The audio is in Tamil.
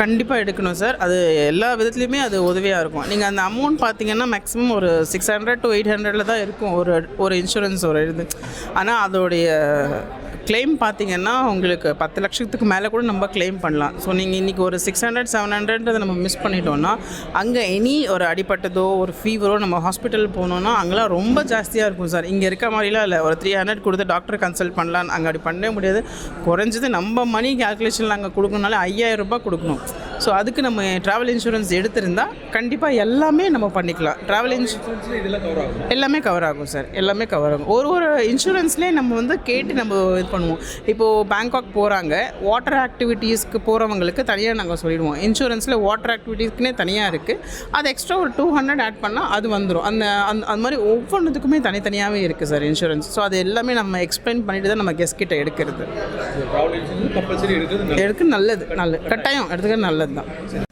கண்டிப்பாக எடுக்கணும் சார். அது எல்லா விதத்துலையுமே அது உதவியாக இருக்கும். நீங்கள் அந்த அமௌண்ட் பார்த்தீங்கன்னா மேக்ஸிமம் ஒரு 600 to 800 தான் இருக்கும் ஒரு இன்சூரன்ஸ் ஒரு இது. ஆனால் அதோடைய கிளைம் பார்த்தீங்கன்னா உங்களுக்கு 10 லட்சத்துக்கு மேலே கூட நம்ம கிளைம் பண்ணலாம். ஸோ நீங்கள் இன்றைக்கி ஒரு 600 700 நம்ம மிஸ் பண்ணிட்டோம்னா அங்கே ஒரு அடிப்பட்டதோ ஒரு ஃபீவரோ நம்ம ஹாஸ்பிட்டல் போனோன்னா அங்கெல்லாம் ரொம்ப ஜாஸ்தியாக இருக்கும் சார். இங்கே இருக்க மாதிரிலாம் இல்லை. ஒரு 300 கொடுத்து டாக்டர் கன்சல்ட் பண்ணலாம், அங்கே அப்படி பண்ணவே முடியாது. குறைஞ்சது நம்ம மணி கேல்குலேஷனில் அங்கே கொடுக்கணுனாலே 5000 ரூபாய் கொடுக்கணும். ஸோ அதுக்கு நம்ம ட்ராவல் இன்சூரன்ஸ் எடுத்திருந்தால் கண்டிப்பாக எல்லாமே நம்ம பண்ணிக்கலாம். ட்ராவல் இன்சூரன்ஸ் எல்லாமே கவர் ஆகும் சார். எல்லாமே கவர் ஆகும். ஒரு இன்சூரன்ஸ்லேயே நம்ம கேட்டு நம்ம இது பண்ணுவோம். இப்போது பேங்காக் போகிறாங்க, வாட்டர் ஆக்டிவிட்டீஸ்க்கு போகிறவங்களுக்கு தனியாக நாங்கள் சொல்லிடுவோம். இன்சூரன்ஸில் வாட்டர் ஆக்டிவிட்டீஸ்க்குனே தனியாக இருக்குது. அது எக்ஸ்ட்ரா ஒரு 200 ஆட் பண்ணால் அது வந்துடும். அந்த மாதிரி ஒவ்வொன்றுத்துக்குமே தனித்தனியாகவே இருக்குது சார் இன்சூரன்ஸ். ஸோ அது எல்லாமே நம்ம எக்ஸ்பிளைன் பண்ணிட்டு தான் நம்ம கெஸ்ட் கிட்ட எடுக்கிறது. எடுக்க நல்லது கட்டாயம் எடுத்துக்கிறது நல்லது தான்.